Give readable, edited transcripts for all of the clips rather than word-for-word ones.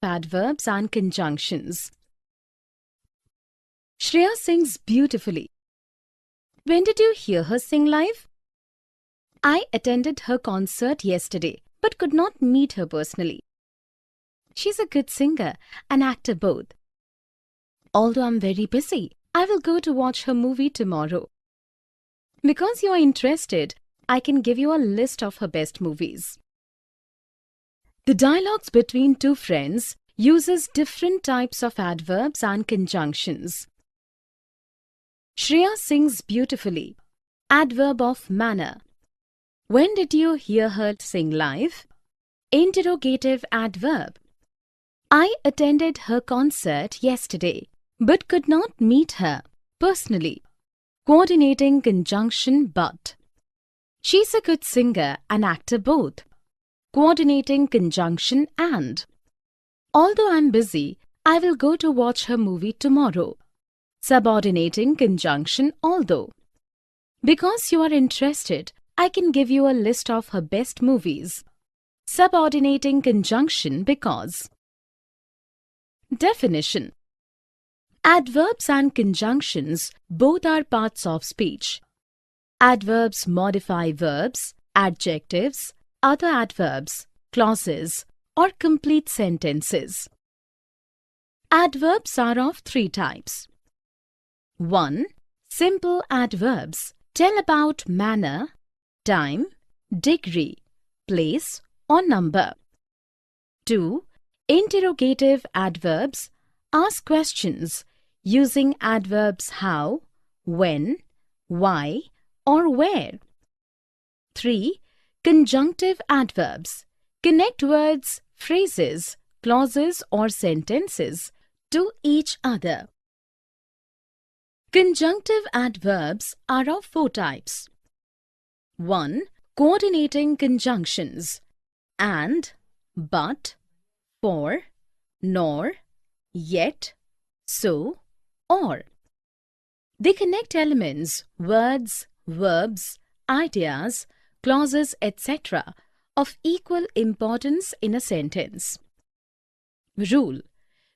Adverbs and conjunctions. Shreya sings beautifully. When did you hear her sing live? I attended her concert yesterday, but could not meet her personally. She's a good singer and actor both. Although I'm very busy, I will go to watch her movie tomorrow. Because you are interested, I can give you a list of her best movies. The dialogues between two friends uses different types of adverbs and conjunctions. Shreya sings beautifully. Adverb of manner. When did you hear her sing live? Interrogative adverb. I attended her concert yesterday, but could not meet her personally. Coordinating conjunction but. She's a good singer and actor both. Coordinating conjunction and. Although I'm busy, I will go to watch her movie tomorrow. Subordinating conjunction although. Because you are interested, I can give you a list of her best movies. Subordinating conjunction because. Definition. Adverbs and conjunctions both are parts of speech. Adverbs modify verbs, adjectives, other adverbs, clauses, or complete sentences. Adverbs are of three types. 1. Simple adverbs tell about manner, time, degree, place, or number. 2. Interrogative adverbs ask questions using adverbs how, when, why, or where. 3. Conjunctive adverbs connect words, phrases, clauses, or sentences to each other. Conjunctive adverbs are of four types. 1. Coordinating conjunctions and, but, for, nor, yet, so, or. They connect elements, words, verbs, ideas, clauses, etc. of equal importance in a sentence. Rule.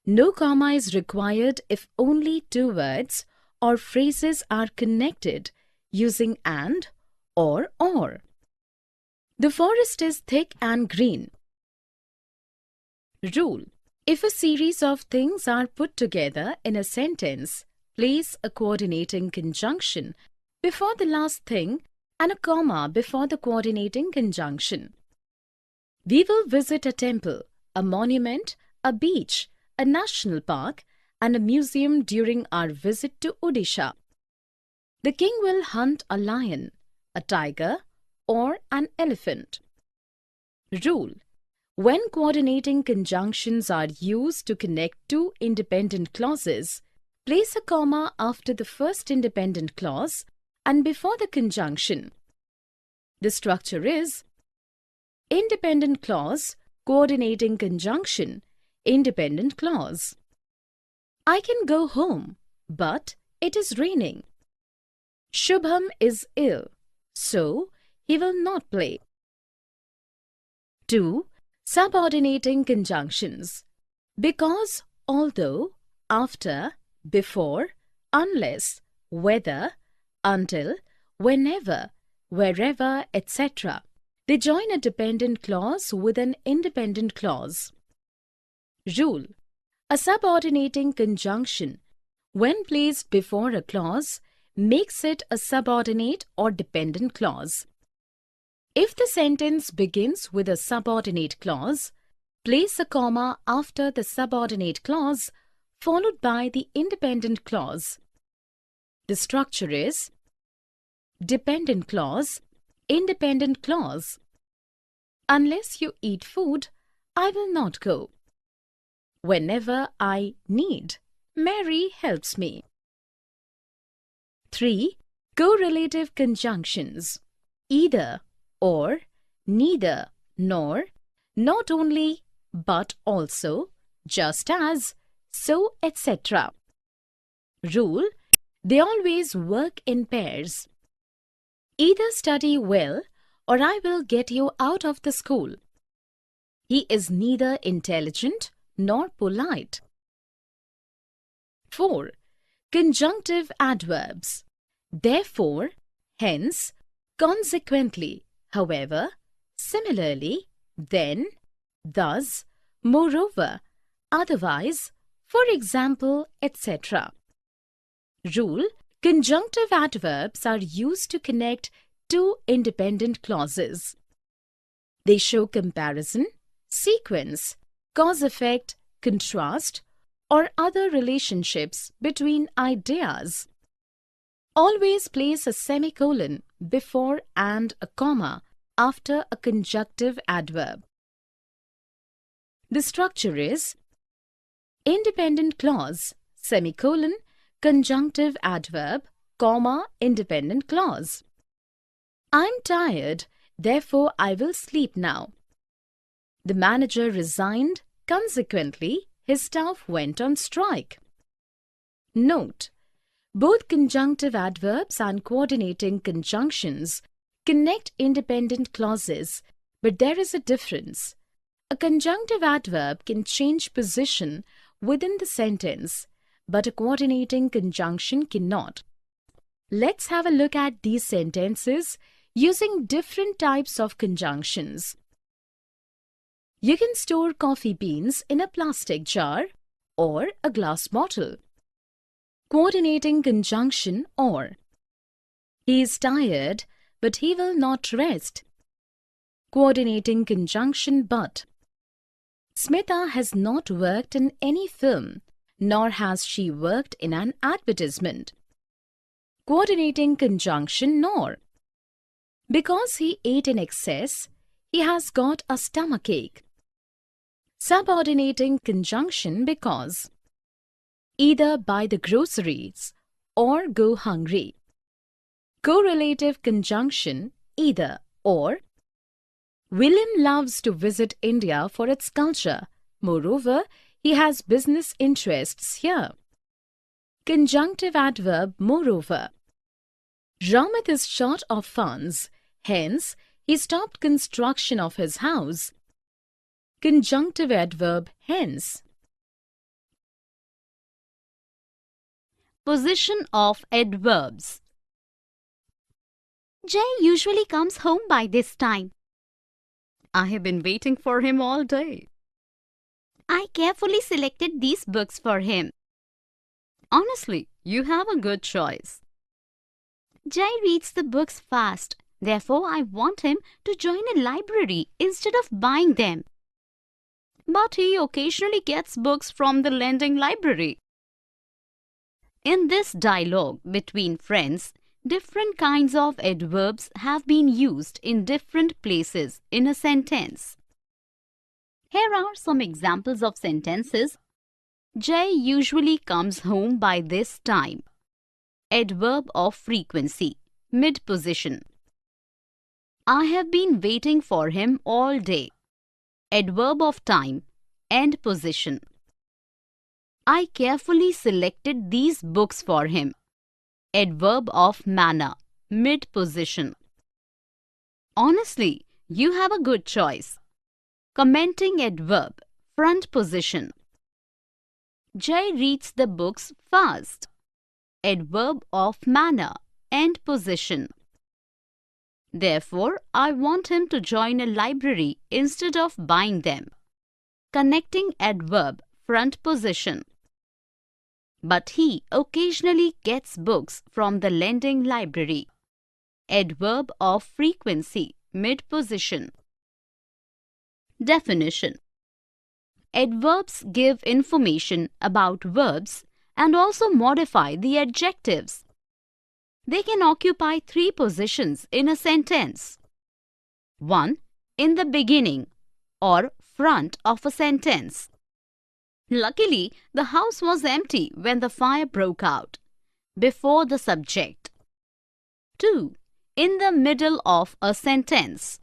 No comma is required if only two words or phrases are connected using and or. The forest is thick and green. Rule. If a series of things are put together in a sentence, place a coordinating conjunction before the last thing and a comma before the coordinating conjunction. We will visit a temple, a monument, a beach, a national park, and a museum during our visit to Odisha. The king will hunt a lion, a tiger, or an elephant. Rule. When coordinating conjunctions are used to connect two independent clauses, place a comma after the first independent clause and before the conjunction. The structure is independent clause, coordinating conjunction, independent clause. I can go home, but it is raining. Shubham is ill, so he will not play. 2. Subordinating conjunctions. Because, although, after, before, unless, whether, until, whenever, wherever, etc. They join a dependent clause with an independent clause. Rule. A subordinating conjunction, when placed before a clause, makes it a subordinate or dependent clause. If the sentence begins with a subordinate clause, place a comma after the subordinate clause followed by the independent clause. The structure is dependent clause, independent clause. Unless you eat food, I will not go. Whenever I need, Mary helps me. 3. Correlative conjunctions. Either, or, neither, nor, not only, but also, just as, so, etc. Rule. They always work in pairs. Either study well, or I will get you out of the school. He is neither intelligent nor polite. 4. Conjunctive adverbs. Therefore, hence, consequently, however, similarly, then, thus, moreover, otherwise, for example, etc. Rule: conjunctive adverbs are used to connect two independent clauses. They show comparison, sequence, cause-effect, contrast, or other relationships between ideas. Always place a semicolon before and a comma after a conjunctive adverb. The structure is independent clause, semicolon, conjunctive adverb, comma, independent clause. I'm tired, therefore I will sleep now. The manager resigned, consequently, his staff went on strike. Note: both conjunctive adverbs and coordinating conjunctions connect independent clauses, but there is a difference. A conjunctive adverb can change position within the sentence, but a coordinating conjunction cannot. Let's have a look at these sentences using different types of conjunctions. You can store coffee beans in a plastic jar or a glass bottle. Coordinating conjunction or. He is tired, but he will not rest. Coordinating conjunction but. Smita has not worked in any film, nor has she worked in an advertisement. Coordinating conjunction nor. Because he ate in excess, he has got a stomachache. Subordinating conjunction because. Either buy the groceries or go hungry. Correlative conjunction either or. William loves to visit India for its culture. Moreover, he has business interests here. Conjunctive adverb moreover. Ramit is short of funds, hence he stopped construction of his house. Conjunctive adverb hence. Position of adverbs. Jay usually comes home by this time. I have been waiting for him all day. I carefully selected these books for him. Honestly, you have a good choice. Jay reads the books fast. Therefore, I want him to join a library instead of buying them. But he occasionally gets books from the lending library. In this dialogue between friends, different kinds of adverbs have been used in different places in a sentence. Here are some examples of sentences. Jay usually comes home by this time. Adverb of frequency, mid-position. I have been waiting for him all day. Adverb of time, end position. I carefully selected these books for him. Adverb of manner, mid-position. Honestly, you have a good choice. Commenting adverb, front position. Jay reads the books fast. Adverb of manner, end position. Therefore, I want him to join a library instead of buying them. Connecting adverb, front position. But he occasionally gets books from the lending library. Adverb of frequency, mid-position. Definition. Adverbs give information about verbs and also modify the adjectives. They can occupy three positions in a sentence. 1. In the beginning or front of a sentence. Luckily, the house was empty when the fire broke out. Before the subject. 2. In the middle of a sentence.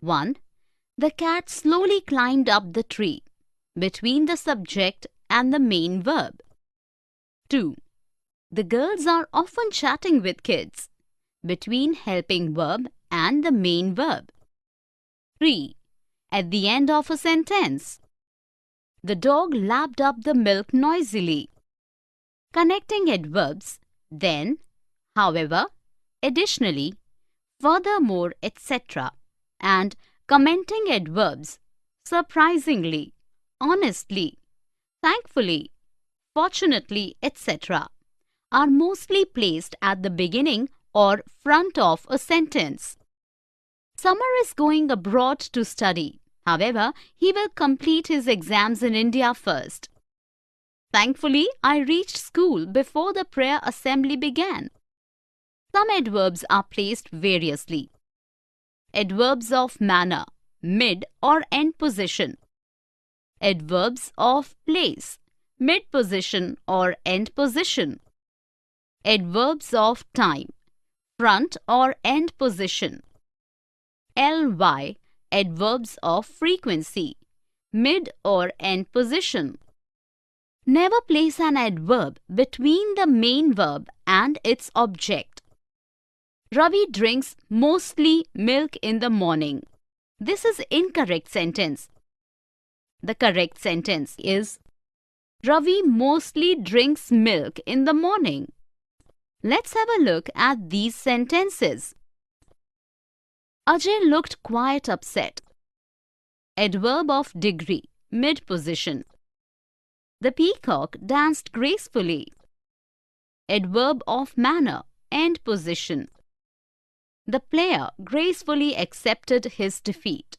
1. The cat slowly climbed up the tree. Between the subject and the main verb. 2. The girls are often chatting with kids. Between helping verb and the main verb. 3. At the end of a sentence. The dog lapped up the milk noisily. Connecting adverbs then, however, additionally, furthermore, etc. and commenting adverbs surprisingly, honestly, thankfully, fortunately, etc. are mostly placed at the beginning or front of a sentence. Summer is going abroad to study. However, he will complete his exams in India first. Thankfully, I reached school before the prayer assembly began. Some adverbs are placed variously. Adverbs of manner, mid or end position. Adverbs of place, mid position or end position. Adverbs of time, front or end position. ly, adverbs of frequency, mid or end position. Never place an adverb between the main verb and its object. Ravi drinks mostly milk in the morning. This is incorrect sentence. The correct sentence is Ravi mostly drinks milk in the morning. Let's have a look at these sentences. Ajay looked quite upset. Adverb of degree, mid position. The peacock danced gracefully. Adverb of manner, end position. The player gracefully accepted his defeat.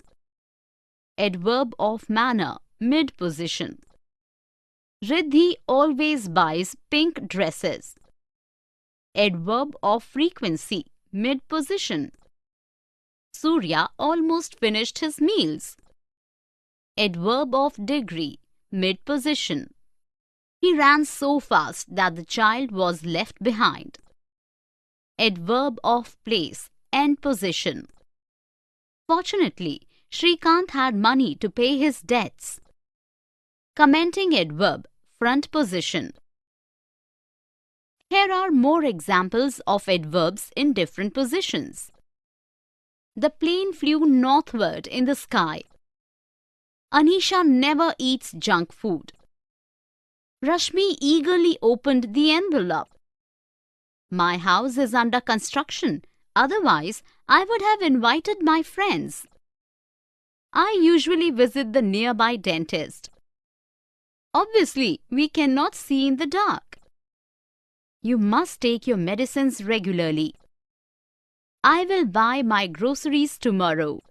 Adverb of manner, mid position. Riddhi always buys pink dresses. Adverb of frequency, mid position. Surya almost finished his meals. Adverb of degree, mid position. He ran so fast that the child was left behind. Adverb of place, end position. Fortunately, Shrikant had money to pay his debts. Commenting adverb, front position. Here are more examples of adverbs in different positions. The plane flew northward in the sky. Anisha never eats junk food. Rashmi eagerly opened the envelope. My house is under construction. Otherwise, I would have invited my friends. I usually visit the nearby dentist. Obviously, we cannot see in the dark. You must take your medicines regularly. I will buy my groceries tomorrow.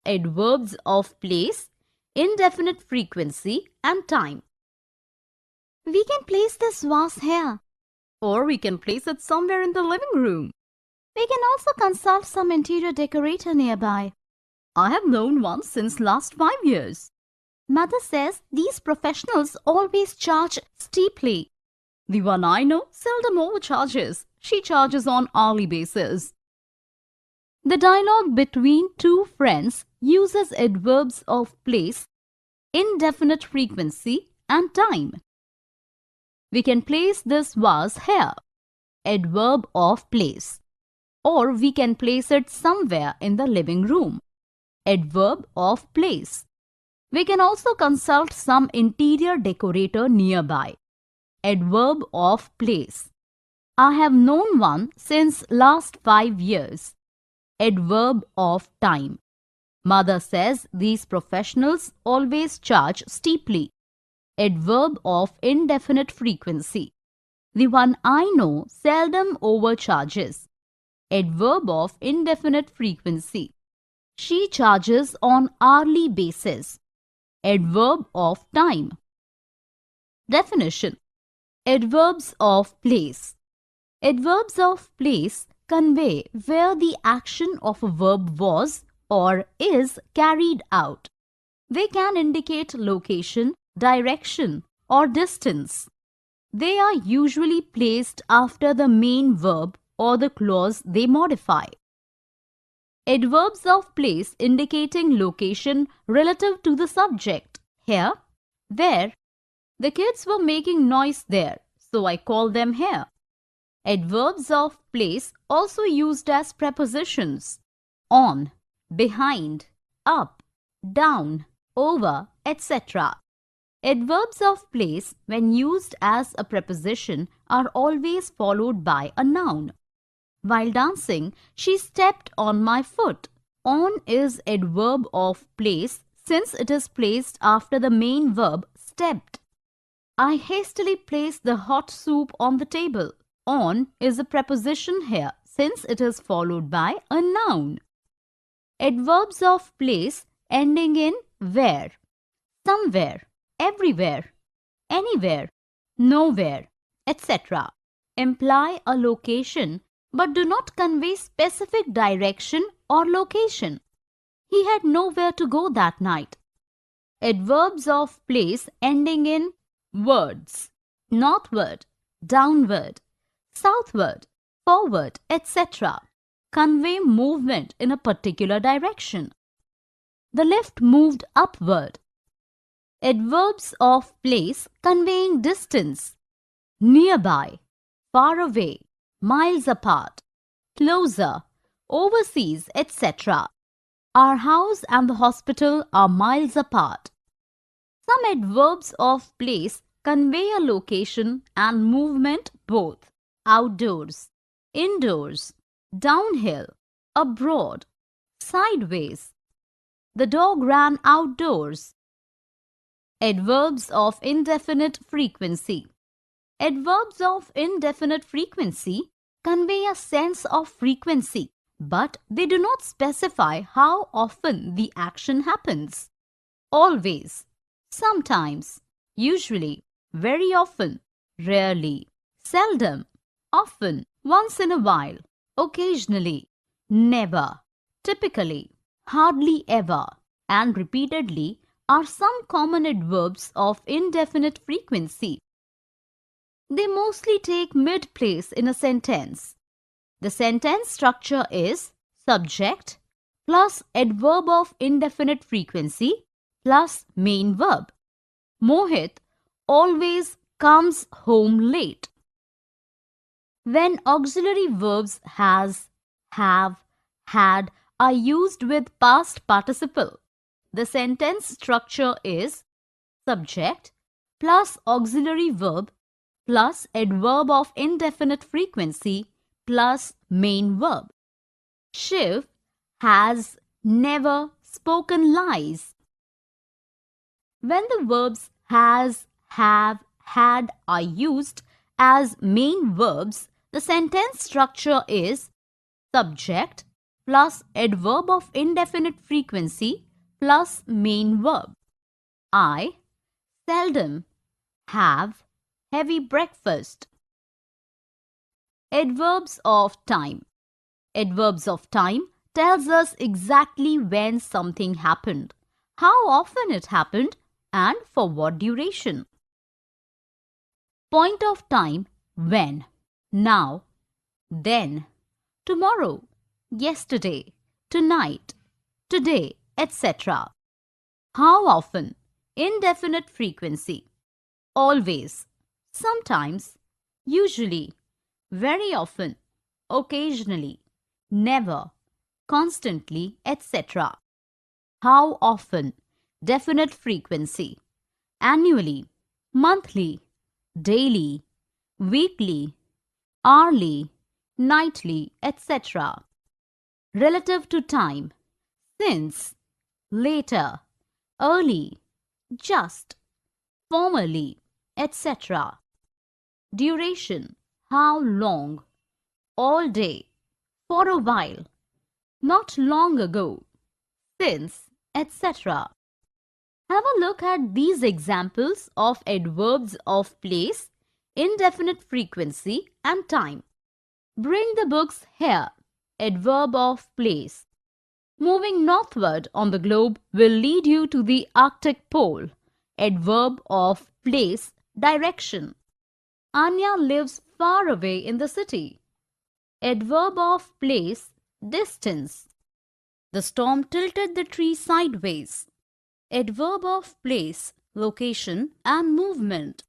Adverbs of place, indefinite frequency and time. We can place this vase here. Or we can place it somewhere in the living room. We can also consult some interior decorator nearby. I have known one since last 5 years. Mother says these professionals always charge steeply. The one I know seldom overcharges. She charges on hourly basis. The dialogue between two friends uses adverbs of place, indefinite frequency and time. We can place this vase here. Adverb of place. Or we can place it somewhere in the living room. Adverb of place. We can also consult some interior decorator nearby. Adverb of place. I have known one since last 5 years. Adverb of time. Mother says these professionals always charge steeply. Adverb of indefinite frequency. The one I know seldom overcharges. Adverb of indefinite frequency. She charges on hourly basis. Adverb of time. Definition. Adverbs of place. Adverbs of place convey where the action of a verb was or is carried out. They can indicate location, direction, or distance. They are usually placed after the main verb or the clause they modify. Adverbs of place indicating location relative to the subject. Here, where. The kids were making noise there, so I call them here. Adverbs of place also used as prepositions. On, behind, up, down, over, etc. Adverbs of place, when used as a preposition, are always followed by a noun. While dancing, she stepped on my foot. On is adverb of place since it is placed after the main verb stepped. I hastily placed the hot soup on the table. On is a preposition here since it is followed by a noun. Adverbs of place ending in where, somewhere, everywhere, anywhere, nowhere, etc. imply a location but do not convey specific direction or location. He had nowhere to go that night. Adverbs of place ending in words, northward, downward, southward, forward, etc. convey movement in a particular direction. The lift moved upward. Adverbs of place conveying distance, nearby, far away, miles apart, closer, overseas, etc. Our house and the hospital are miles apart. Some adverbs of place convey a location and movement both outdoors, indoors, downhill, abroad, sideways. The dog ran outdoors. Adverbs of indefinite frequency. Adverbs of indefinite frequency convey a sense of frequency, but they do not specify how often the action happens. Always, sometimes, usually, very often, rarely, seldom, often, once in a while, occasionally, never, typically, hardly ever, and repeatedly are some common adverbs of indefinite frequency. They mostly take mid-place in a sentence. The sentence structure is subject plus adverb of indefinite frequency plus main verb. Mohit always comes home late. When auxiliary verbs has, have, had are used with past participle, the sentence structure is subject plus auxiliary verb plus adverb of indefinite frequency plus main verb. Shiv has never spoken lies. When the verbs has, have, had are used as main verbs, the sentence structure is subject plus adverb of indefinite frequency plus main verb. I seldom have heavy breakfast. Adverbs of time. Adverbs of time tells us exactly when something happened, how often it happened, and for what duration. Point of time when, now, then, tomorrow, yesterday, tonight, today, etc. How often, indefinite frequency, always, sometimes, usually, very often, occasionally, never, constantly, etc. How often, definite frequency, annually, monthly, daily, weekly, hourly, nightly, etc. Relative to time, since, later, early, just, formerly, etc. Duration, how long, all day, for a while, not long ago, since, etc. Have a look at these examples of adverbs of place, indefinite frequency, and time. Bring the books here. Adverb of place. Moving northward on the globe will lead you to the Arctic pole. Adverb of place, direction. Anya lives far away in the city. Adverb of place, distance. The storm tilted the tree sideways. Adverb of place, location and movement.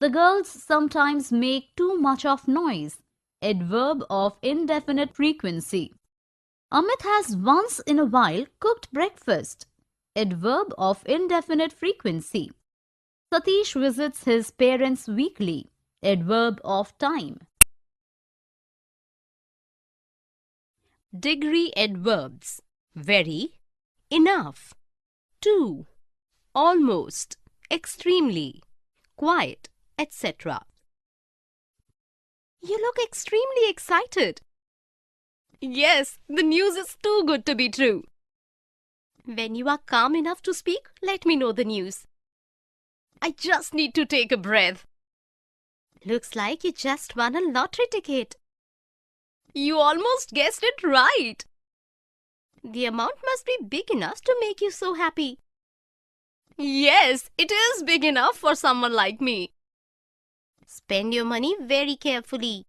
The girls sometimes make too much of noise. Adverb of indefinite frequency. Amit has once in a while cooked breakfast. Adverb of indefinite frequency. Satish visits his parents weekly. Adverb of time. Degree adverbs. Very, enough, too, almost, extremely, quite, etc. You look extremely excited. Yes, the news is too good to be true. When you are calm enough to speak, let me know the news. I just need to take a breath. Looks like you just won a lottery ticket. You almost guessed it right. The amount must be big enough to make you so happy. Yes, it is big enough for someone like me. Spend your money very carefully.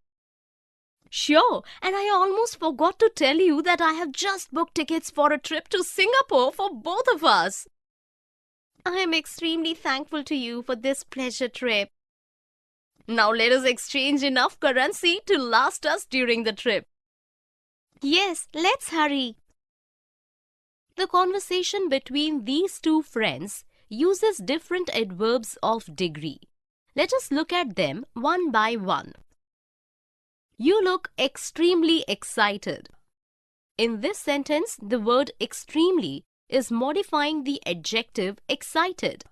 Sure, and I almost forgot to tell you that I have just booked tickets for a trip to Singapore for both of us. I am extremely thankful to you for this pleasure trip. Now let us exchange enough currency to last us during the trip. Yes, let's hurry. The conversation between these two friends uses different adverbs of degree. Let us look at them one by one. You look extremely excited. In this sentence, the word extremely is modifying the adjective excited.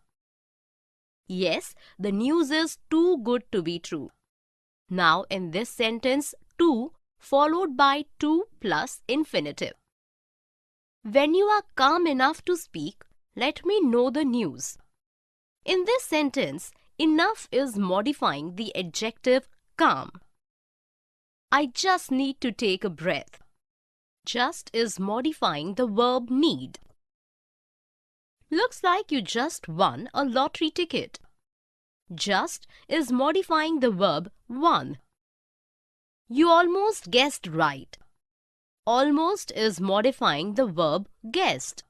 Yes, the news is too good to be true. Now in this sentence, too followed by to plus infinitive. When you are calm enough to speak, let me know the news. In this sentence, enough is modifying the adjective calm. I just need to take a breath. Just is modifying the verb need. Looks like you just won a lottery ticket. Just is modifying the verb won. You almost guessed right. Almost is modifying the verb guessed.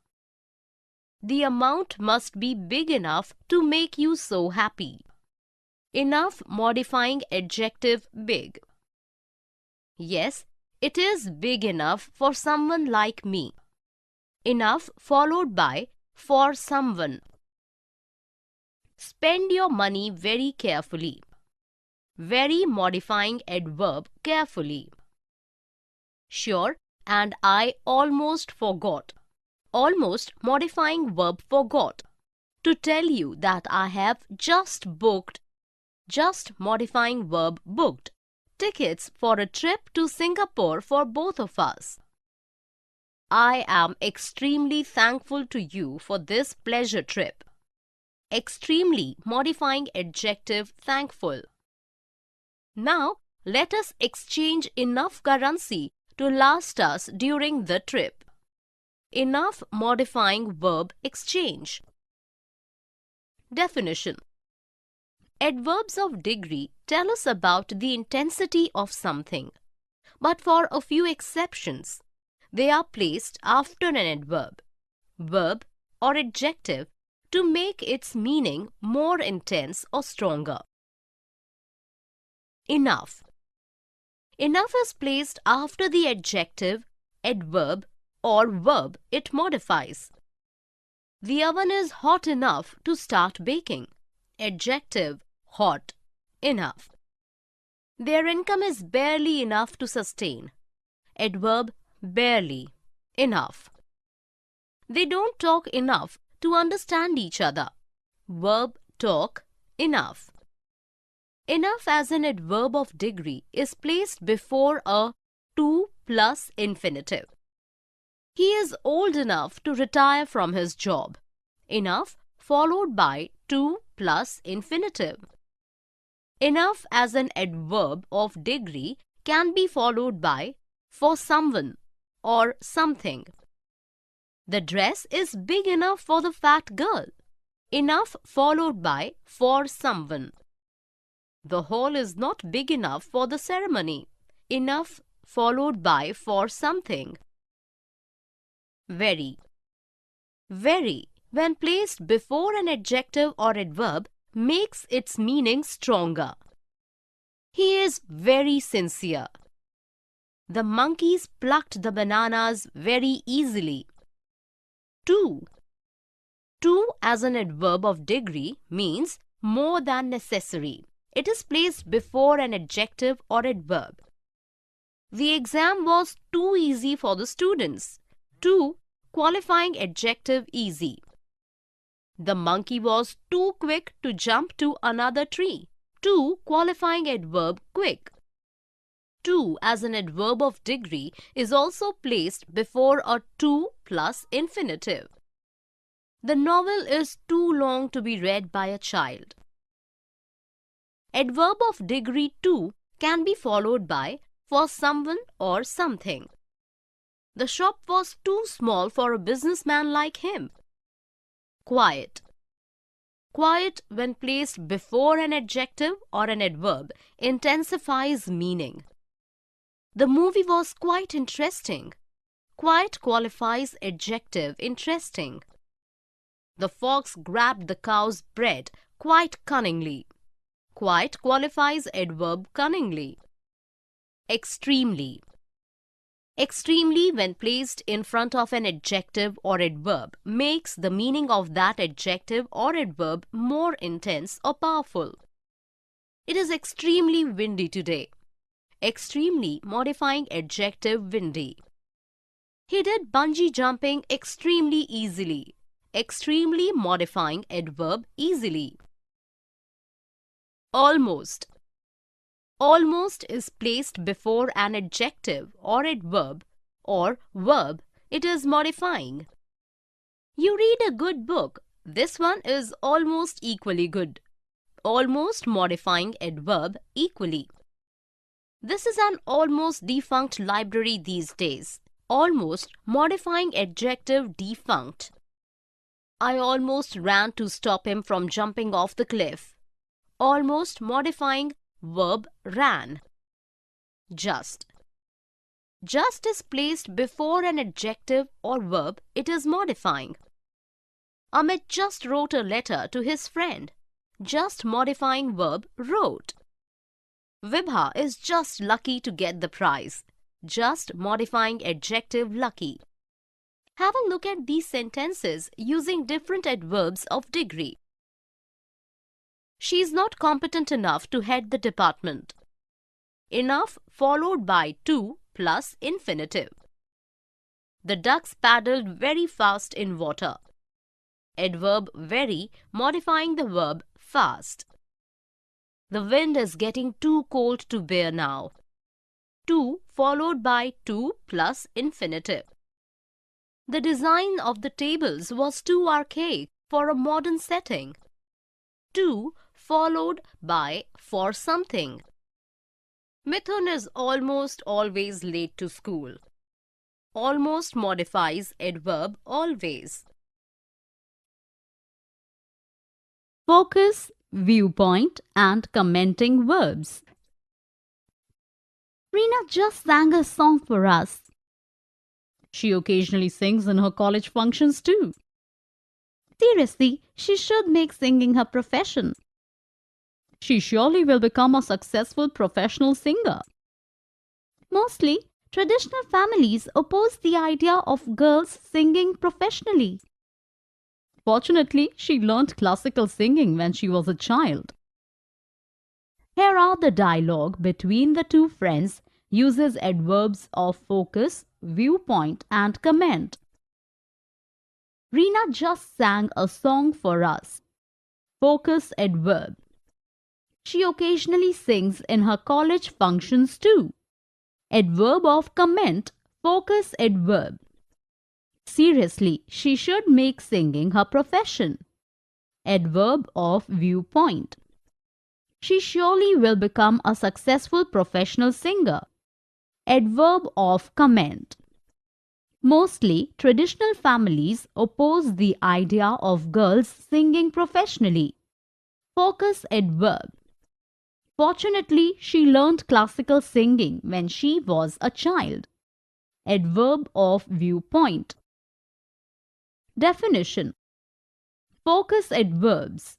The amount must be big enough to make you so happy. Enough modifying adjective big. Yes, it is big enough for someone like me. Enough followed by for someone. Spend your money very carefully. Very modifying adverb carefully. Sure, and I almost forgot. Almost modifying verb forgot. To tell you that I have just booked. Just modifying verb booked. Tickets for a trip to Singapore for both of us. I am extremely thankful to you for this pleasure trip. Extremely modifying adjective thankful. Now, let us exchange enough currency to last us during the trip. Enough modifying verb exchange. Definition. Adverbs of degree tell us about the intensity of something, but for a few exceptions, they are placed after an adverb, verb or adjective to make its meaning more intense or stronger. Enough. Enough is placed after the adjective, adverb or verb it modifies. The oven is hot enough to start baking. Adjective, hot, enough. Their income is barely enough to sustain. Adverb, barely, enough. They don't talk enough to understand each other. Verb, talk, enough. Enough as an adverb of degree is placed before a to plus infinitive. He is old enough to retire from his job. Enough followed by to plus infinitive. Enough as an adverb of degree can be followed by for someone or something. The dress is big enough for the fat girl. Enough followed by for someone. The hall is not big enough for the ceremony. Enough followed by for something. Very. Very, when placed before an adjective or adverb, makes its meaning stronger. He is very sincere. The monkeys plucked the bananas very easily. 2. To as an adverb of degree means more than necessary. It is placed before an adjective or adverb. The exam was too easy for the students. To qualifying adjective easy. The monkey was too quick to jump to another tree. To qualifying adverb quick. To as an adverb of degree is also placed before a to plus infinitive. The novel is too long to be read by a child. Adverb of degree to can be followed by for someone or something. The shop was too small for a businessman like him. Quiet. Quiet, when placed before an adjective or an adverb, intensifies meaning. The movie was quite interesting. Quite qualifies adjective interesting. The fox grabbed the cow's bread quite cunningly. Quite qualifies adverb cunningly. Extremely. Extremely, when placed in front of an adjective or adverb, makes the meaning of that adjective or adverb more intense or powerful. It is extremely windy today. Extremely modifying adjective windy. He did bungee jumping extremely easily. Extremely modifying adverb easily. Almost. Almost is placed before an adjective or adverb or verb. It is modifying. You read a good book. This one is almost equally good. Almost modifying adverb equally. This is an almost defunct library these days. Almost modifying adjective defunct. I almost ran to stop him from jumping off the cliff. Almost modifying verb ran. Just. Just is placed before an adjective or verb. It is modifying. Amit just wrote a letter to his friend. Just modifying verb wrote. Vibha is just lucky to get the prize. Just modifying adjective lucky. Have a look at these sentences using different adverbs of degree. She is not competent enough to head the department. Enough followed by to plus infinitive. The ducks paddled very fast in water. Adverb very modifying the verb fast. The wind is getting too cold to bear now. To followed by to plus infinitive. The design of the tables was too archaic for a modern setting. To followed by for something. Mithun is almost always late to school. Almost modifies adverb always. Focus, viewpoint, and commenting verbs. Reena just sang a song for us. She occasionally sings in her college functions too. Seriously, she should make singing her profession. She surely will become a successful professional singer. Mostly, traditional families oppose the idea of girls singing professionally. Fortunately, she learnt classical singing when she was a child. Here are the dialogue between the two friends uses adverbs of focus, viewpoint, and comment. Reena just sang a song for us. Focus adverb. She occasionally sings in her college functions too. Adverb of comment, focus adverb. Seriously, she should make singing her profession. Adverb of viewpoint. She surely will become a successful professional singer. Adverb of comment. Mostly, traditional families oppose the idea of girls singing professionally. Focus adverb. Fortunately, she learned classical singing when she was a child. Adverb of viewpoint. Definition. Focus adverbs.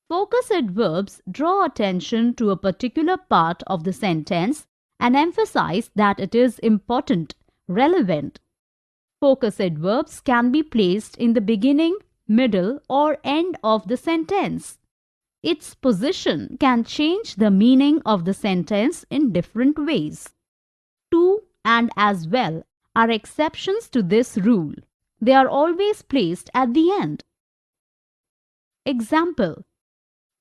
Focus adverbs draw attention to a particular part of the sentence and emphasize that it is important, relevant. Focus adverbs can be placed in the beginning, middle, or end of the sentence. Its position can change the meaning of the sentence in different ways. To and as well are exceptions to this rule. They are always placed at the end. Example: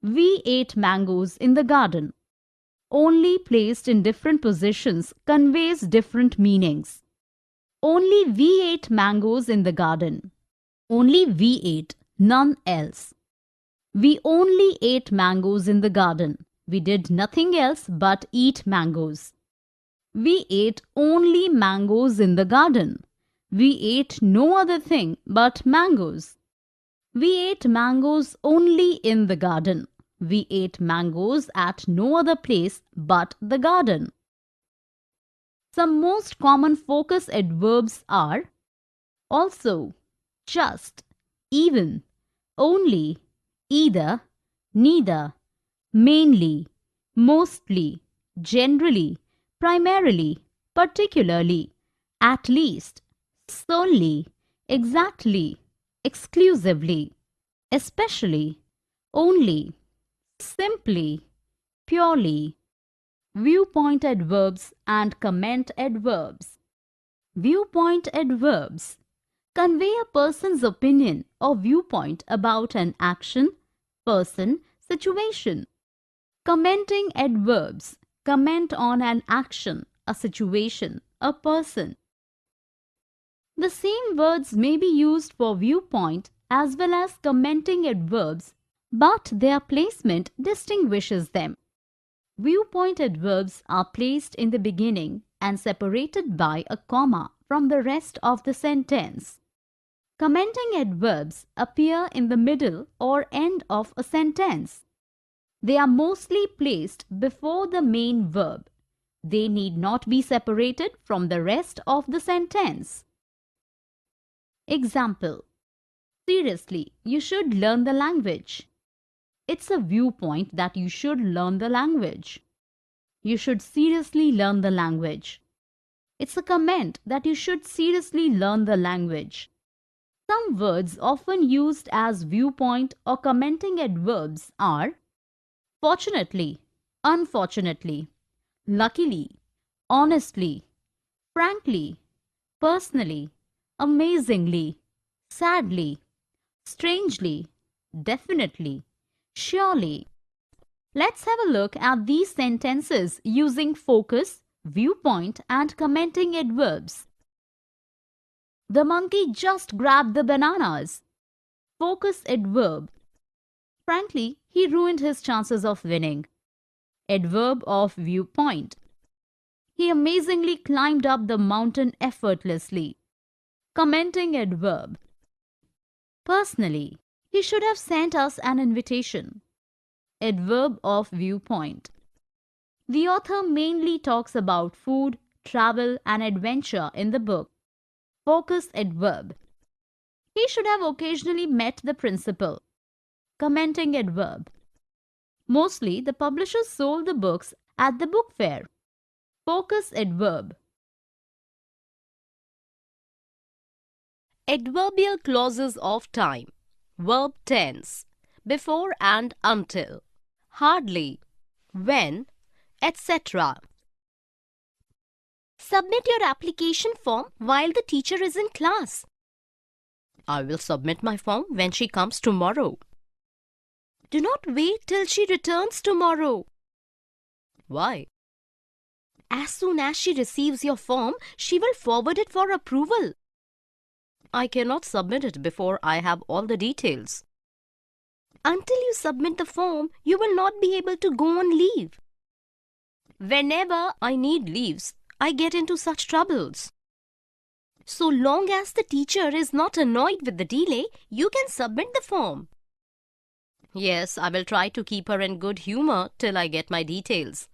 we ate mangoes in the garden. Only placed in different positions conveys different meanings. Only we ate mangoes in the garden. Only we ate, none else. We only ate mangoes in the garden. We did nothing else but eat mangoes. We ate only mangoes in the garden. We ate no other thing but mangoes. We ate mangoes only in the garden. We ate mangoes at no other place but the garden. Some most common focus adverbs are also, just, even, only, either, neither, mainly, mostly, generally, primarily, particularly, at least, solely, exactly, exclusively, especially, only, simply, purely. Viewpoint adverbs and comment adverbs. Viewpoint adverbs convey a person's opinion or viewpoint about an action, person, situation. Commenting adverbs comment on an action, a situation, a person. The same words may be used for viewpoint as well as commenting adverbs, but their placement distinguishes them. Viewpoint adverbs are placed in the beginning and separated by a comma from the rest of the sentence. Commenting adverbs appear in the middle or end of a sentence. They are mostly placed before the main verb. They need not be separated from the rest of the sentence. Example: seriously, you should learn the language. It's a viewpoint that you should learn the language. You should seriously learn the language. It's a comment that you should seriously learn the language. Some words often used as viewpoint or commenting adverbs are fortunately, unfortunately, luckily, honestly, frankly, personally, amazingly, sadly, strangely, definitely, surely. Let's have a look at these sentences using focus, viewpoint, and commenting adverbs. The monkey just grabbed the bananas. Focus adverb. Frankly, he ruined his chances of winning. Adverb of viewpoint. He amazingly climbed up the mountain effortlessly. Commenting adverb. Personally, he should have sent us an invitation. Adverb of viewpoint. The author mainly talks about food, travel, and adventure in the book. Focus adverb. He should have occasionally met the principal. Commenting adverb. Mostly, the publishers sold the books at the book fair. Focus adverb. Adverbial clauses of time. Verb tense. Before and until. Hardly. When. Etc. Submit your application form while the teacher is in class. I will submit my form when she comes tomorrow. Do not wait till she returns tomorrow. Why? As soon as she receives your form, she will forward it for approval. I cannot submit it before I have all the details. Until you submit the form, you will not be able to go on leave. Whenever I need leaves, I get into such troubles. So long as the teacher is not annoyed with the delay, you can submit the form. Yes, I will try to keep her in good humor till I get my details.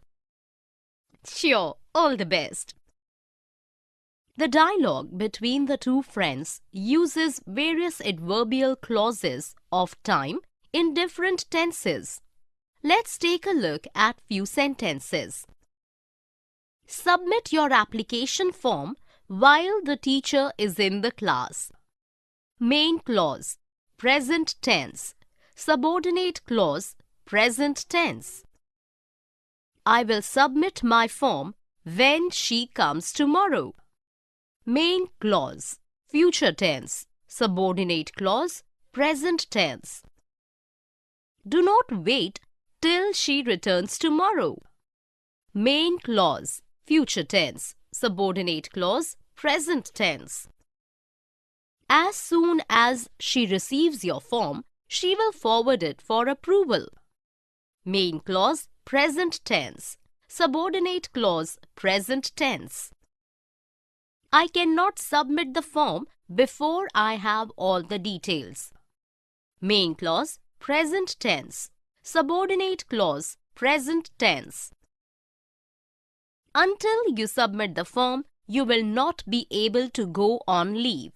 Sure, all the best. The dialogue between the two friends uses various adverbial clauses of time in different tenses. Let's take a look at few sentences. Submit your application form while the teacher is in the class. Main clause. present tense. Subordinate clause, present tense. I will submit my form when she comes tomorrow. Main clause, future tense. Subordinate clause, present tense. Do not wait till she returns tomorrow. Main clause, future tense. Subordinate clause, present tense. As soon as she receives your form, she will forward it for approval. Main clause, present tense. Subordinate clause, present tense. I cannot submit the form before I have all the details. Main clause, present tense. Subordinate clause, present tense. Until you submit the form, you will not be able to go on leave.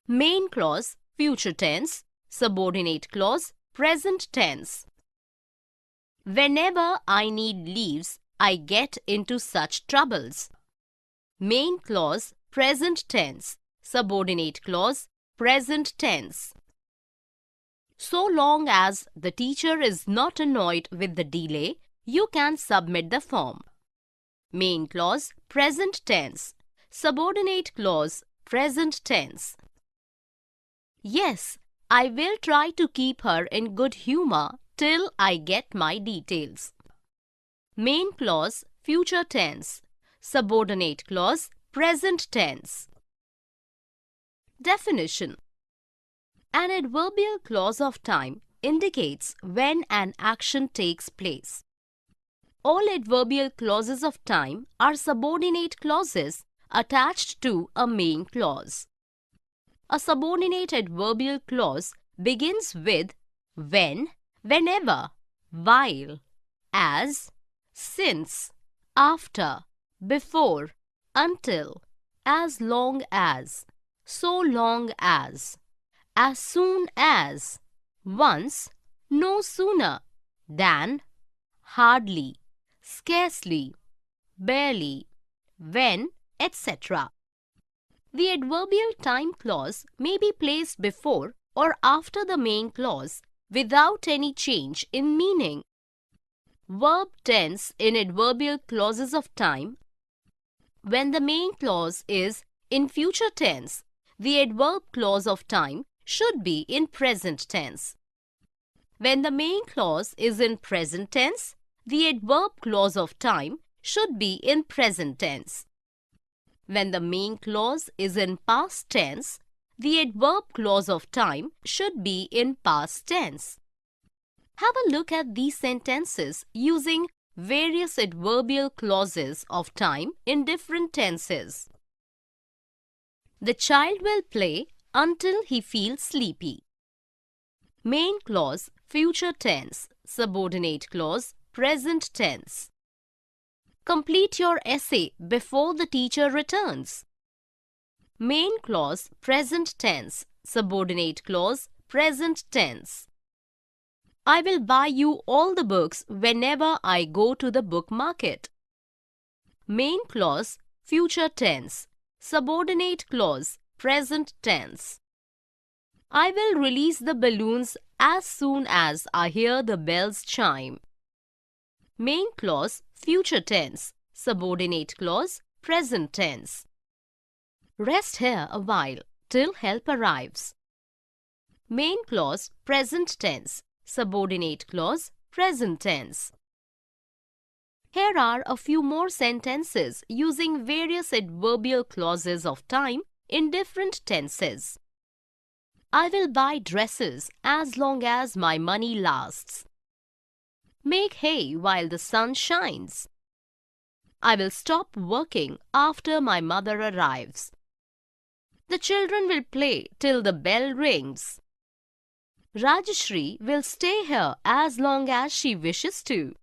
Main clause, future tense. Subordinate clause, present tense. Whenever I need leaves, I get into such troubles. Main clause, present tense. Subordinate clause, present tense. So long as the teacher is not annoyed with the delay, you can submit the form. Main clause, present tense. Subordinate clause, present tense. Yes, I will try to keep her in good humor till I get my details. Main clause, future tense. Subordinate clause, present tense. Definition. An adverbial clause of time indicates when an action takes place. All adverbial clauses of time are subordinate clauses attached to a main clause. A subordinate adverbial clause begins with when, whenever, while, as, since, after, before, until, as long as, so long as soon as, once, no sooner, than, hardly, scarcely, barely, when, etc. The adverbial time clause may be placed before or after the main clause without any change in meaning. Verb tense in adverbial clauses of time. When the main clause is in future tense, the adverb clause of time should be in present tense. When the main clause is in present tense, the adverb clause of time should be in present tense. When the main clause is in past tense, the adverb clause of time should be in past tense. Have a look at these sentences using various adverbial clauses of time in different tenses. The child will play until he feels sleepy. Main clause, future tense. Subordinate clause, present tense. Complete your essay before the teacher returns. Main clause, present tense. Subordinate clause, present tense. I will buy you all the books whenever I go to the book market. Main clause, future tense. Subordinate clause, present tense. I will release the balloons as soon as I hear the bells chime. Main clause, future tense. Subordinate clause, present tense. Rest here a while till help arrives. Main clause, present tense. Subordinate clause, present tense. Here are a few more sentences using various adverbial clauses of time in different tenses. I will buy dresses as long as my money lasts. Make hay while the sun shines. I will stop working after my mother arrives. The children will play till the bell rings. Shri will stay here as long as she wishes to.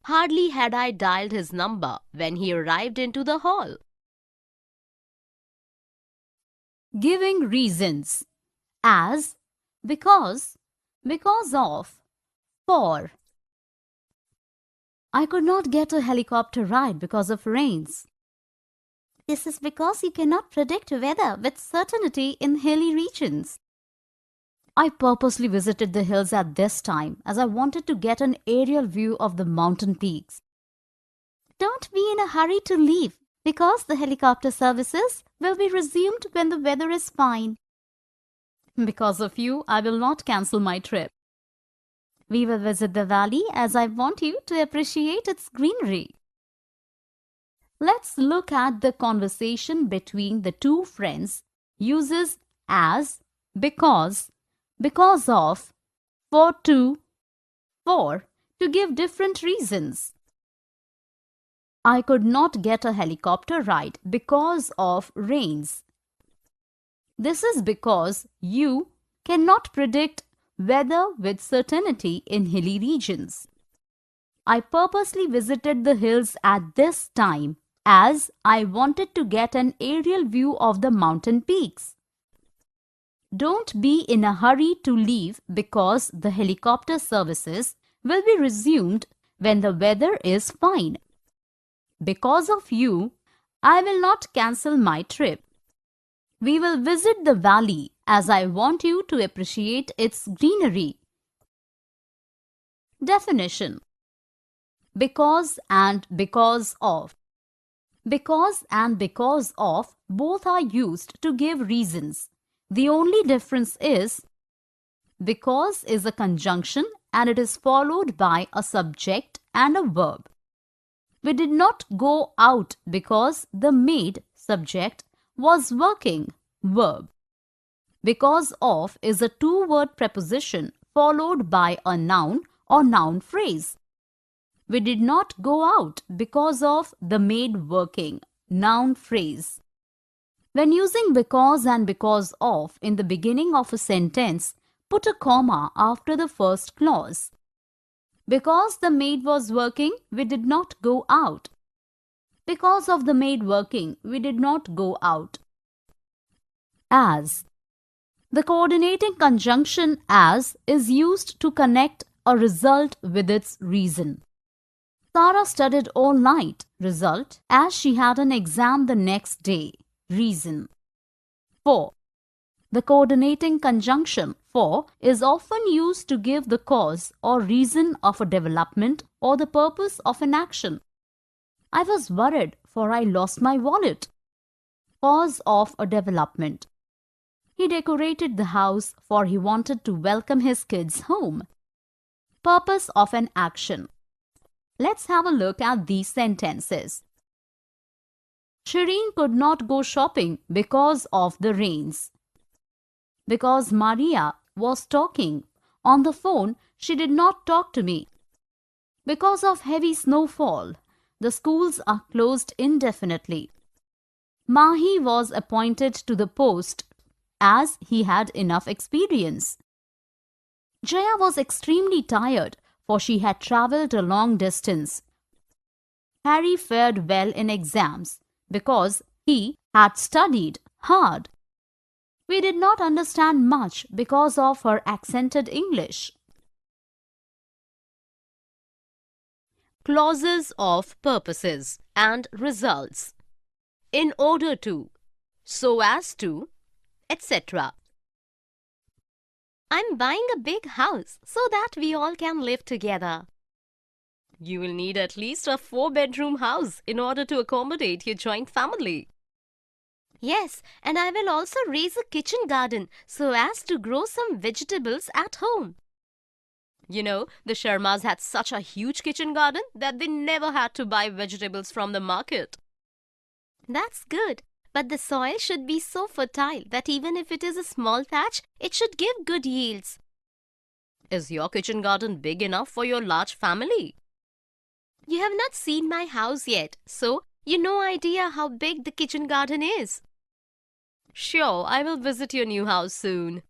Hardly had I dialed his number when he arrived into the hall. Giving reasons as, because of, for. I could not get a helicopter ride because of rains. This is because you cannot predict weather with certainty in hilly regions. I purposely visited the hills at this time as I wanted to get an aerial view of the mountain peaks. Don't be in a hurry to leave because the helicopter services will be resumed when the weather is fine. Because of you, I will not cancel my trip. We will visit the valley as I want you to appreciate its greenery. Let's look at the conversation between the two friends. Uses as, because of, for to give different reasons. I could not get a helicopter ride because of rains. This is because you cannot predict weather with certainty in hilly regions. I purposely visited the hills at this time as I wanted to get an aerial view of the mountain peaks. Don't be in a hurry to leave because the helicopter services will be resumed when the weather is fine. Because of you, I will not cancel my trip. We will visit the valley as I want you to appreciate its greenery. Definition: because and because of. Because and because of both are used to give reasons. The only difference is because is a conjunction and it is followed by a subject and a verb. We did not go out because the maid, subject, was working, verb. Because of is a two-word preposition followed by a noun or noun phrase. We did not go out because of the maid working, noun phrase. When using because and because of in the beginning of a sentence, put a comma after the first clause. Because the maid was working, we did not go out. Because of the maid working, we did not go out. As. The coordinating conjunction as is used to connect a result with its reason. Sarah studied all night, result, as she had an exam the next day, reason. For. The coordinating conjunction for is often used to give the cause or reason of a development or the purpose of an action. I was worried for I lost my wallet. Cause of a development. He decorated the house for he wanted to welcome his kids home. Purpose of an action. Let's have a look at these sentences. Shireen could not go shopping because of the rains. Because Maria was talking on the phone, she did not talk to me. Because of heavy snowfall, the schools are closed indefinitely. Mahi was appointed to the post as he had enough experience. Jaya was extremely tired for she had travelled a long distance. Harry fared well in exams because he had studied hard. We did not understand much because of her accented English. Clauses of purposes and results. In order to, so as to, etc. I'm buying a big house so that we all can live together. You will need at least a 4-bedroom house in order to accommodate your joint family. Yes, and I will also raise a kitchen garden so as to grow some vegetables at home. You know, the Sharmas had such a huge kitchen garden that they never had to buy vegetables from the market. That's good, but the soil should be so fertile that even if it is a small patch, it should give good yields. Is your kitchen garden big enough for your large family? You have not seen my house yet, so you no idea how big the kitchen garden is. Sure, I will visit your new house soon.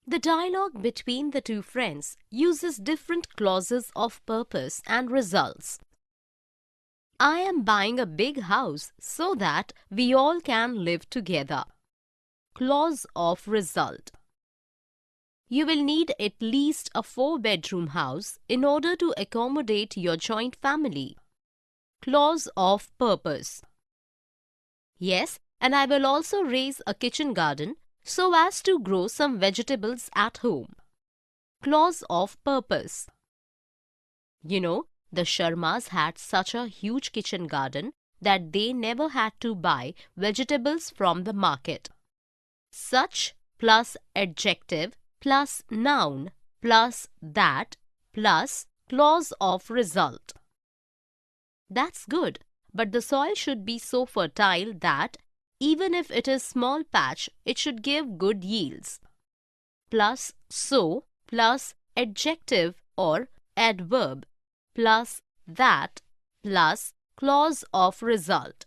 The dialogue between the two friends uses different clauses of purpose and results. I am buying a big house so that we all can live together. Clause of result. You will need at least a 4-bedroom house in order to accommodate your joint family. Clause of purpose. Yes, and I will also raise a kitchen garden so as to grow some vegetables at home. Clause of purpose. You know, the Sharmas had such a huge kitchen garden that they never had to buy vegetables from the market. Such plus adjective plus noun plus that plus clause of result. That's good, but the soil should be so fertile that even if it is small patch, it should give good yields. Plus so plus adjective or adverb plus that plus clause of result.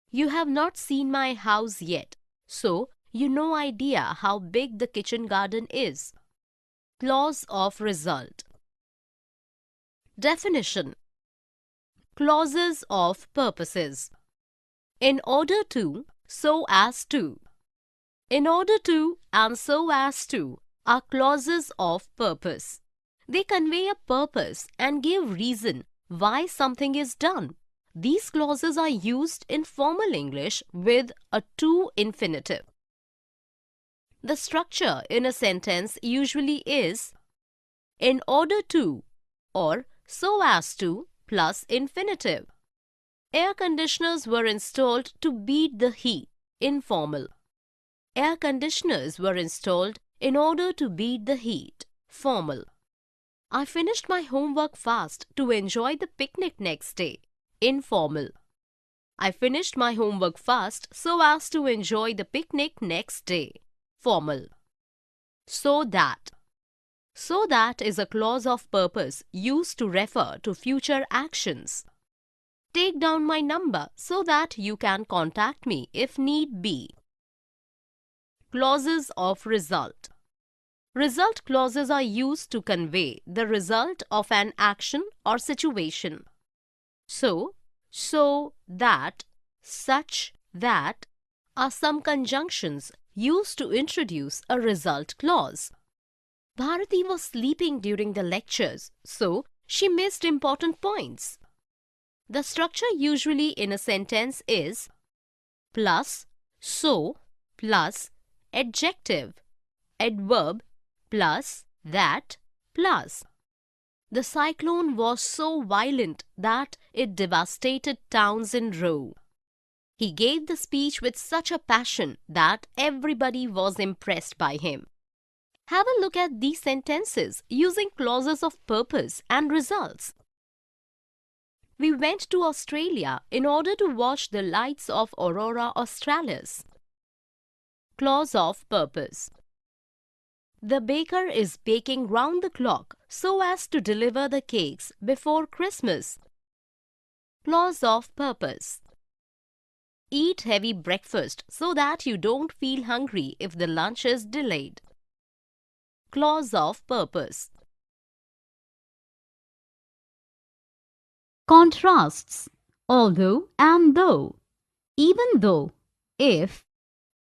You have not seen my house yet, so you no idea how big the kitchen garden is. Clause of result. Definition. Clauses of purposes. In order to, so as to. In order to and so as to are clauses of purpose. They convey a purpose and give reason why something is done. These clauses are used in formal English with a to infinitive. The structure in a sentence usually is in order to or so as to plus infinitive. Air conditioners were installed to beat the heat, informal. Air conditioners were installed in order to beat the heat, formal. I finished my homework fast to enjoy the picnic next day, informal. I finished my homework fast so as to enjoy the picnic next day, formal. So that. So that is a clause of purpose used to refer to future actions. Take down my number so that you can contact me if need be. Clauses of result. Result clauses are used to convey the result of an action or situation. So, that, such, that are some conjunctions used to introduce a result clause. Bharati was sleeping during the lectures, so she missed important points. The structure usually in a sentence is plus so plus adjective, adverb plus that plus. The cyclone was so violent that it devastated towns in Rome. He gave the speech with such a passion that everybody was impressed by him. Have a look at these sentences using clauses of purpose and results. We went to Australia in order to watch the lights of Aurora Australis. Clause of purpose. The baker is baking round the clock so as to deliver the cakes before Christmas. Clause of purpose. Eat heavy breakfast so that you don't feel hungry if the lunch is delayed. Clause of purpose. Contrasts although and though, even though, if,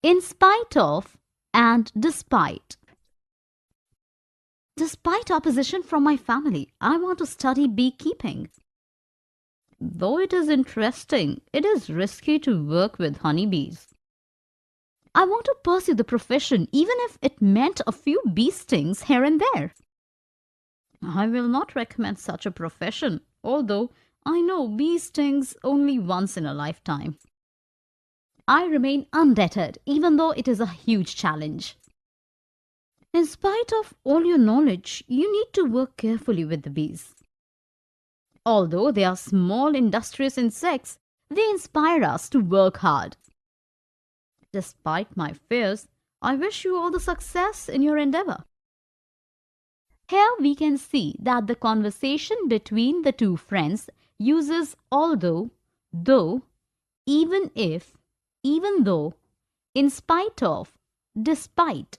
in spite of, and despite. Despite opposition from my family, I want to study beekeeping. Though it is interesting, it is risky to work with honeybees. I want to pursue the profession even if it meant a few bee stings here and there. I will not recommend such a profession, although I know bee stings only once in a lifetime. I remain undeterred even though it is a huge challenge. In spite of all your knowledge, you need to work carefully with the bees. Although they are small industrious insects, they inspire us to work hard. Despite my fears, I wish you all the success in your endeavor. Here we can see that the conversation between the two friends uses although, though, even if, even though, in spite of, despite.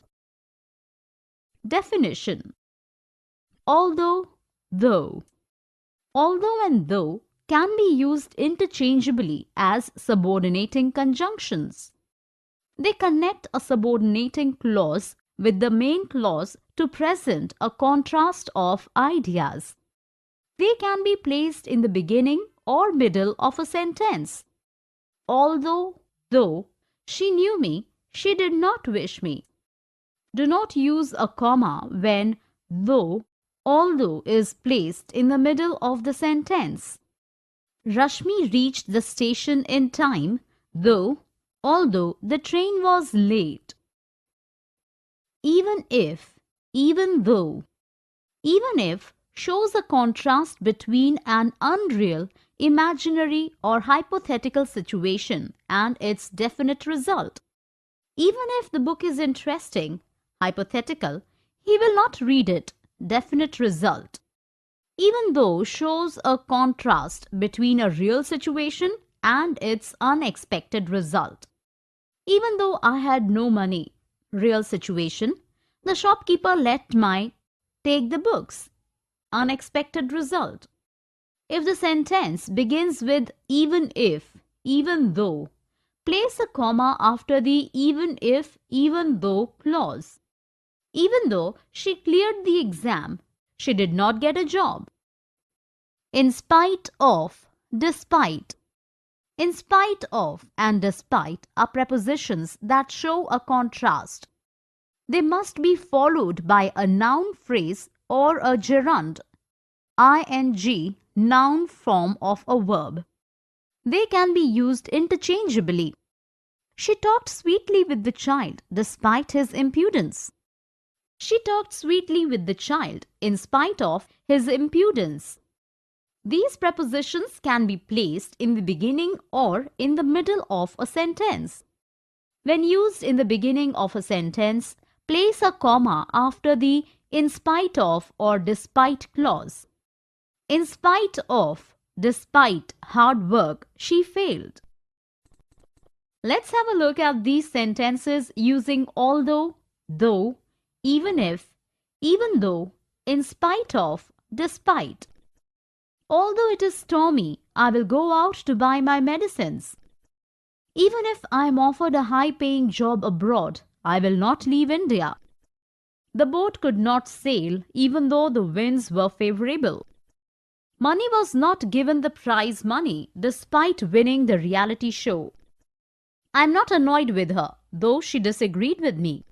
Definition. Although, though. Although and though can be used interchangeably as subordinating conjunctions. They connect a subordinating clause with the main clause to present a contrast of ideas. They can be placed in the beginning or middle of a sentence. Although, though, she knew me, She did not wish me. Do not use a comma when though, although is placed in the middle of the sentence. Rashmi reached the station in time, though, although the train was late. Even if, even though. Even if shows a contrast between an unreal, imaginary, or hypothetical situation and its definite result. Even if the book is interesting, hypothetical, he will not read it, definite result. Even though shows a contrast between a real situation and its unexpected result. Even though I had no money, real situation, the shopkeeper let me take the books, unexpected result. If the sentence begins with even if, even though, place a comma after the even if, even though clause. Even though she cleared the exam, she did not get a job. In spite of, despite. In spite of and despite are prepositions that show a contrast. They must be followed by a noun phrase or a gerund, ing, noun form of a verb. They can be used interchangeably. She talked sweetly with the child despite his impudence. She talked sweetly with the child in spite of his impudence. These prepositions can be placed in the beginning or in the middle of a sentence. When used in the beginning of a sentence, place a comma after the in spite of or despite clause. In spite of, despite hard work, she failed. Let's have a look at these sentences using although, though, even if, even though, in spite of, despite. Although it is stormy, I will go out to buy my medicines. Even if I am offered a high-paying job abroad, I will not leave India. The boat could not sail even though the winds were favorable. Money was not given the prize money despite winning the reality show. I am not annoyed with her, though she disagreed with me.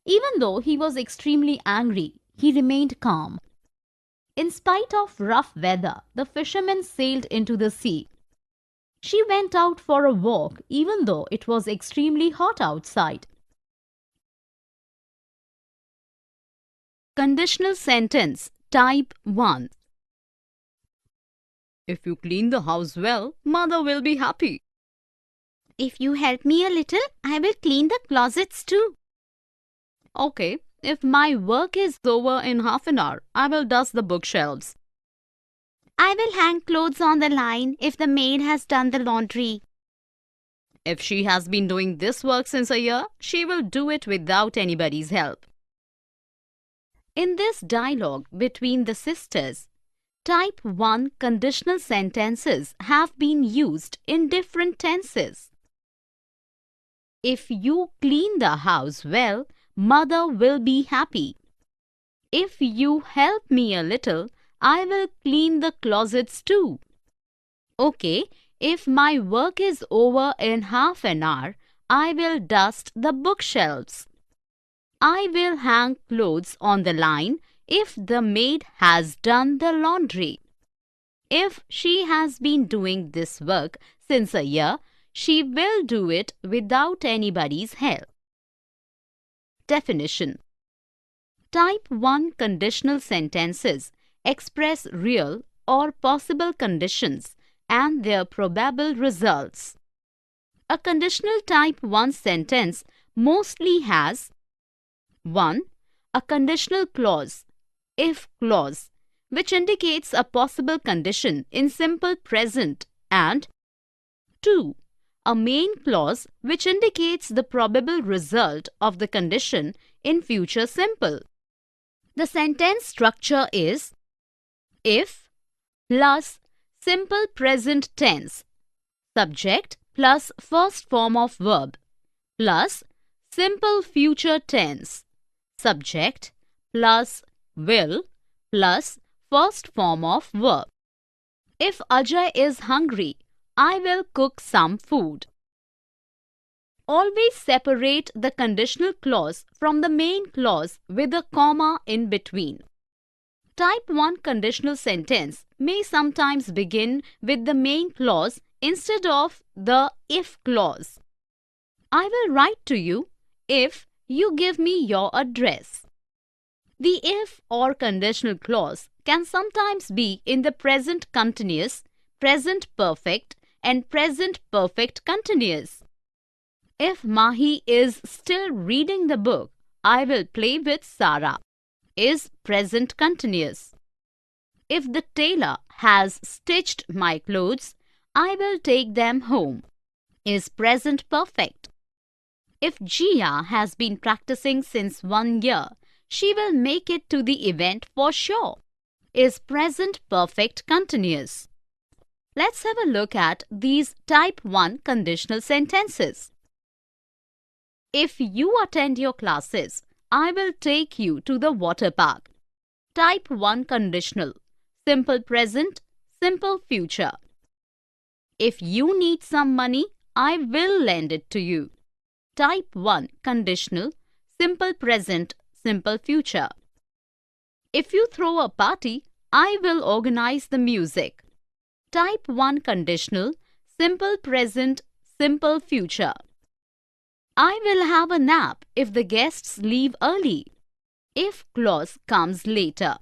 Even though he was extremely angry, he remained calm. In spite of rough weather, the fishermen sailed into the sea. She went out for a walk even though it was extremely hot outside. Conditional sentence type 1. If you clean the house well, mother will be happy. If you help me a little, I will clean the closets too. Okay, if my work is over in half an hour, I will dust the bookshelves. I will hang clothes on the line if the maid has done the laundry. If she has been doing this work since a year, she will do it without anybody's help. In this dialogue between the sisters, type 1 conditional sentences have been used in different tenses. If you clean the house well, mother will be happy. If you help me a little, I will clean the closets too. Okay, if my work is over in half an hour, I will dust the bookshelves. I will hang clothes on the line if the maid has done the laundry. If she has been doing this work since a year, she will do it without anybody's help. Definition. Type 1 conditional sentences express real or possible conditions and their probable results. A conditional type 1 sentence mostly has 1. A conditional clause, if clause, which indicates a possible condition in simple present, and 2. A main clause which indicates the probable result of the condition in future simple. The sentence structure is if plus simple present tense, subject plus first form of verb, plus simple future tense, subject plus will plus first form of verb. If Ajay is hungry, I will cook some food. Always separate the conditional clause from the main clause with a comma in between. Type 1 conditional sentence may sometimes begin with the main clause instead of the if clause. I will write to you if you give me your address. The if or conditional clause can sometimes be in the present continuous, present perfect, and present perfect continuous. If Mahi is still reading the book, I will play with Sarah is present continuous. If the tailor has stitched my clothes, I will take them home is present perfect. If Jia has been practicing since 1 year, she will make it to the event for sure is present perfect continuous. Let's have a look at these type 1 conditional sentences. If you attend your classes, I will take you to the water park. Type 1 conditional. Simple present, simple future. If you need some money, I will lend it to you. Type 1 conditional. Simple present, simple future. If you throw a party, I will organize the music. Type 1 conditional. Simple present, simple future. I will have a nap if the guests leave early. If clause comes later.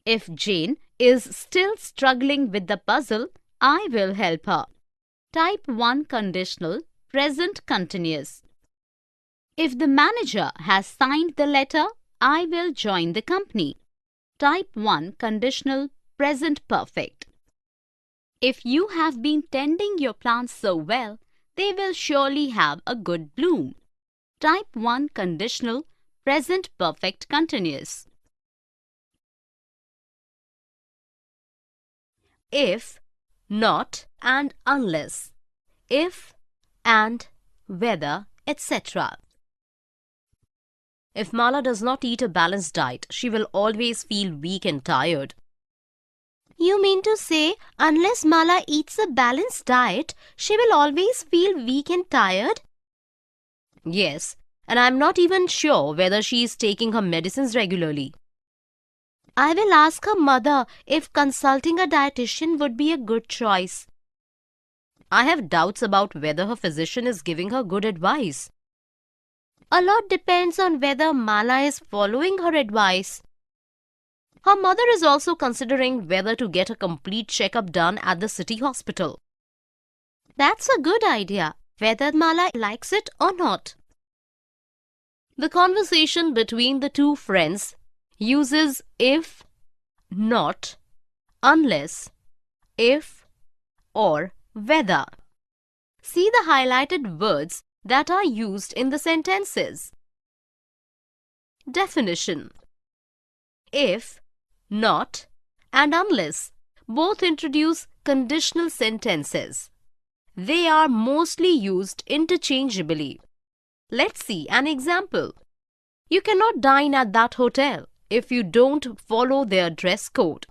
If Jane is still struggling with the puzzle, I will help her. Type 1 conditional, present continuous. If the manager has signed the letter, I will join the company. Type 1 conditional, present perfect. If you have been tending your plants so well, they will surely have a good bloom. Type 1 conditional, present perfect continuous. If, not, and unless. If, and, whether, etc. If Mala does not eat a balanced diet, she will always feel weak and tired. You mean to say, unless Mala eats a balanced diet, she will always feel weak and tired? Yes, and I'm not even sure whether she is taking her medicines regularly. I will ask her mother if consulting a dietitian would be a good choice. I have doubts about whether her physician is giving her good advice. A lot depends on whether Mala is following her advice. Her mother is also considering whether to get a complete checkup done at the city hospital. That's a good idea, whether Mala likes it or not. The conversation between the two friends uses if, not, unless, if, or whether. See the highlighted words that are used in the sentences. Definition. If, not, and unless both introduce conditional sentences. They are mostly used interchangeably. Let's see an example. You cannot dine at that hotel if you don't follow their dress code.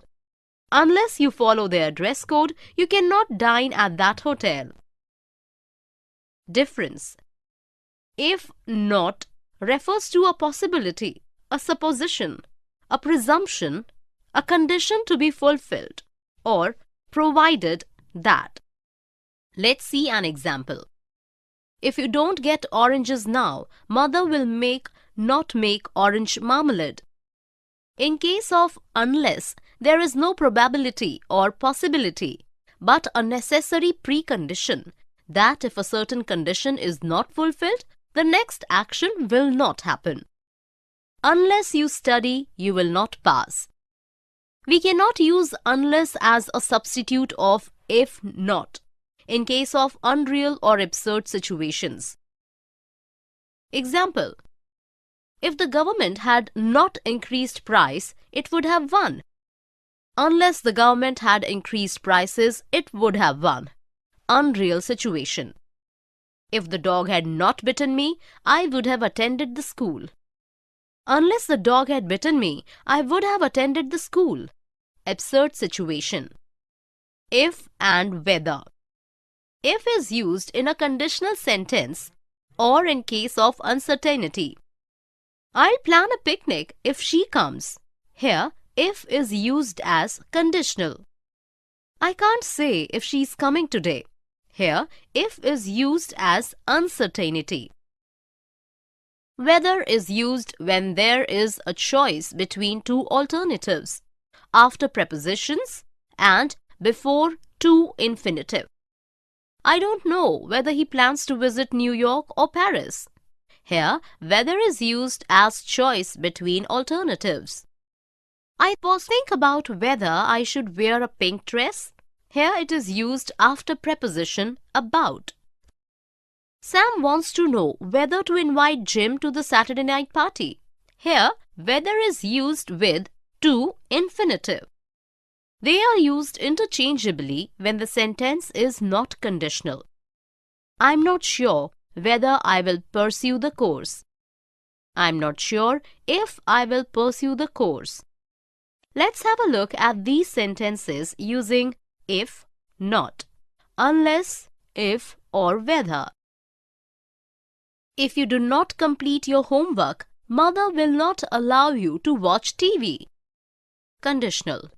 Unless you follow their dress code, you cannot dine at that hotel. Difference. If not refers to a possibility, a supposition, a presumption, a condition to be fulfilled, or provided that. Let's see an example. If you don't get oranges now, mother will not make orange marmalade. In case of unless, there is no probability or possibility, but a necessary precondition that if a certain condition is not fulfilled, the next action will not happen. Unless you study, you will not pass. We cannot use unless as a substitute of if not in case of unreal or absurd situations. Example. If the government had not increased price, it would have won. Unless the government had increased prices, it would have won. Unreal situation. If the dog had not bitten me, I would have attended the school. Unless the dog had bitten me, I would have attended the school. Absurd situation. If and whether. If is used in a conditional sentence or in case of uncertainty. I'll plan a picnic if she comes. Here, if is used as conditional. I can't say if she's coming today. Here, if is used as uncertainty. Whether is used when there is a choice between two alternatives, after prepositions and before to infinitive. I don't know whether he plans to visit New York or Paris. Here, whether is used as choice between alternatives. I was think about whether I should wear a pink dress. Here it is used after preposition about. Sam wants to know whether to invite Jim to the Saturday night party. Here, whether is used with to infinitive. They are used interchangeably when the sentence is not conditional. I'm not sure whether I will pursue the course. I'm not sure if I will pursue the course. Let's have a look at these sentences using if, not, unless, if or whether. If you do not complete your homework, mother will not allow you to watch TV. Conditional.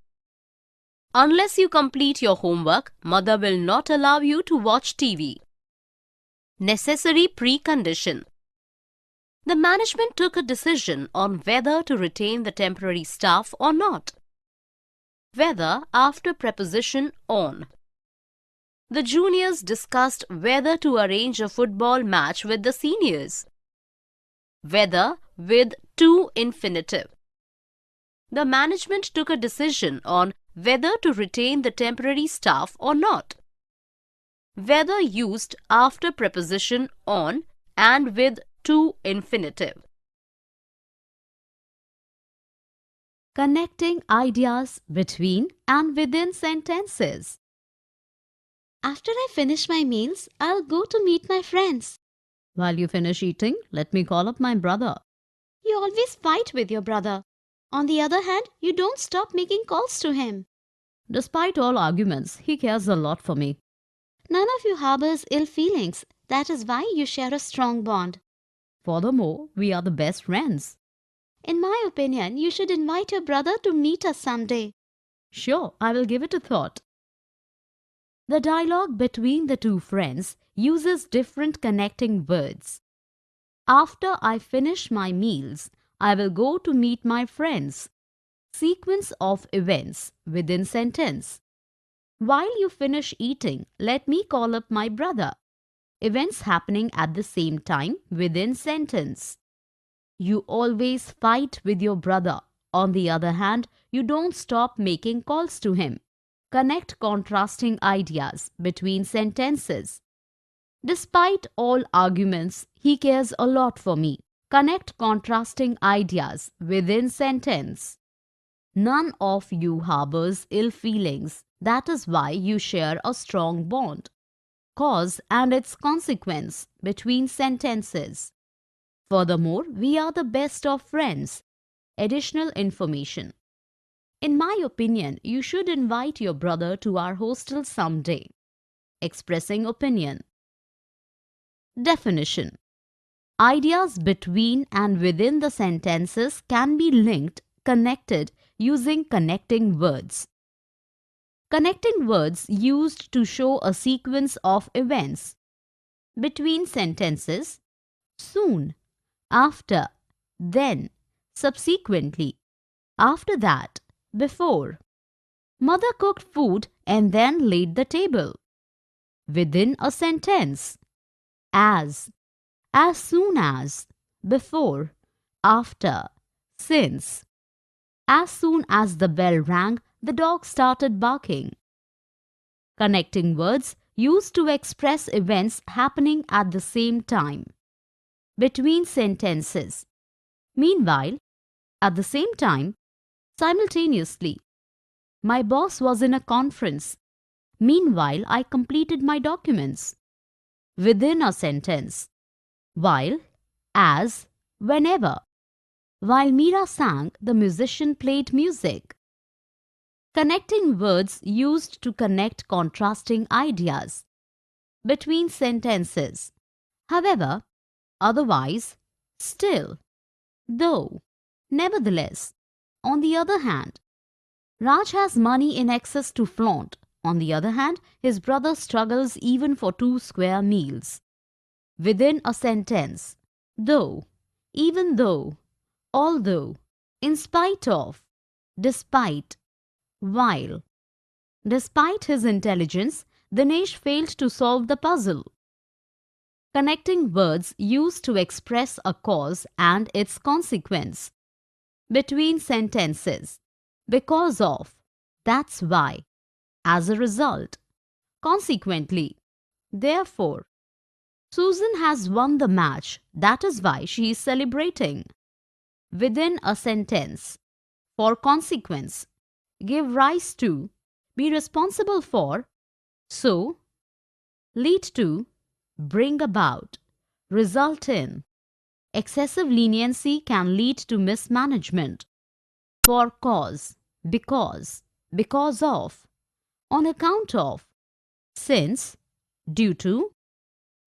Unless you complete your homework, mother will not allow you to watch TV. Necessary precondition. The management took a decision on whether to retain the temporary staff or not. Whether after preposition on. The juniors discussed whether to arrange a football match with the seniors. Whether with to infinitive. The management took a decision on whether to retain the temporary staff or not. Whether used after preposition on and with to infinitive. Connecting ideas between and within sentences. After I finish my meals, I'll go to meet my friends. While you finish eating, let me call up my brother. You always fight with your brother. On the other hand, you don't stop making calls to him. Despite all arguments, he cares a lot for me. None of you harbors ill feelings. That is why you share a strong bond. Furthermore, we are the best friends. In my opinion, you should invite your brother to meet us someday. Sure, I will give it a thought. The dialogue between the two friends uses different connecting words. After I finish my meals, I will go to meet my friends. Sequence of events within sentence. While you finish eating, let me call up my brother. Events happening at the same time within sentence. You always fight with your brother. On the other hand, you don't stop making calls to him. Connect contrasting ideas between sentences. Despite all arguments, he cares a lot for me. Connect contrasting ideas within sentence. None of you harbors ill feelings. That is why you share a strong bond. Cause and its consequence between sentences. Furthermore, we are the best of friends. Additional information. In my opinion, you should invite your brother to our hostel someday. Expressing opinion. Definition. Ideas between and within the sentences can be linked, connected using connecting words. Connecting words used to show a sequence of events. Between sentences, soon, after, then, subsequently, after that, before. Mother cooked food and then laid the table. Within a sentence, as soon as, before, after, since. As soon as the bell rang, the dog started barking. Connecting words used to express events happening at the same time. Between sentences. Meanwhile, at the same time, simultaneously. My boss was in a conference. Meanwhile, I completed my documents. Within a sentence. While, as, whenever. While Meera sang, the musician played music. Connecting words used to connect contrasting ideas. Between sentences. However, otherwise, still, though, nevertheless. On the other hand, Raj has money in excess to flaunt. On the other hand, his brother struggles even for 2 square meals. Within a sentence, though, even though, although, in spite of, despite, while. Despite his intelligence, Dinesh failed to solve the puzzle. Connecting words used to express a cause and its consequence. Between sentences. Because of. That's why. As a result. Consequently. Therefore. Susan has won the match. That is why she is celebrating. Within a sentence. For consequence. Give rise to. Be responsible for. So. Lead to. Bring about. Result in. Excessive leniency can lead to mismanagement. For cause. Because of, on account of, since, due to.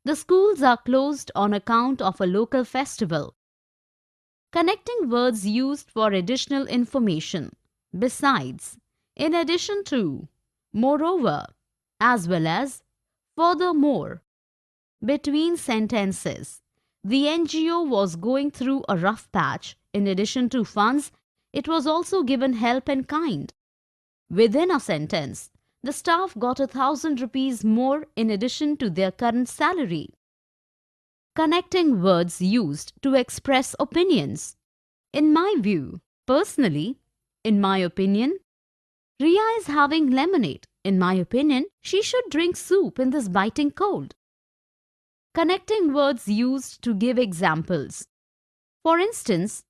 The schools are closed on account of a local festival. Connecting words used for additional information. Besides, in addition to, moreover, as well as, furthermore. Between sentences. The NGO was going through a rough patch. In addition to funds, it was also given help in kind. Within a sentence, the staff got 1,000 rupees more in addition to their current salary. Connecting words used to express opinions. In my view, personally, in my opinion, Riya is having lemonade. In my opinion, she should drink soup in this biting cold. Connecting words used to give examples. For instance,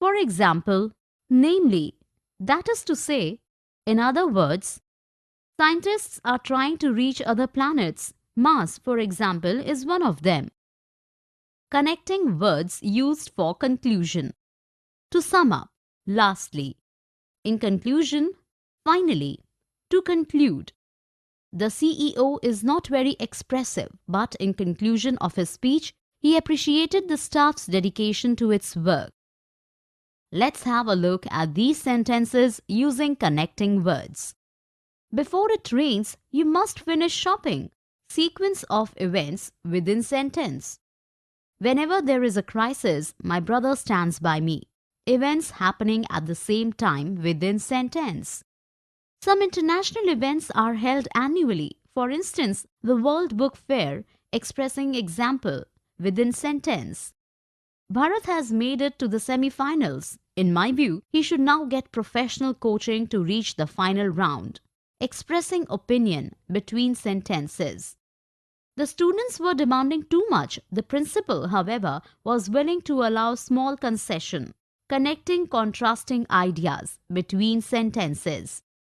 for example, namely, that is to say, in other words, scientists are trying to reach other planets. Mars, for example, is one of them. Connecting words used for conclusion. To sum up, lastly. In conclusion, finally, to conclude. The CEO is not very expressive, but in conclusion of his speech, he appreciated the staff's dedication to its work. Let's have a look at these sentences using connecting words. Before it rains, you must finish shopping. Sequence of events within sentence. Whenever there is a crisis, my brother stands by me. Events happening at the same time within sentence. Some international events are held annually. For instance, the World Book Fair, expressing example within sentence. Bharat has made it to the semi-finals. In my view, he should now get professional coaching to reach the final round. Expressing opinion between sentences. The students were demanding too much. The principal, however, was willing to allow small concession. Connecting contrasting ideas between sentences.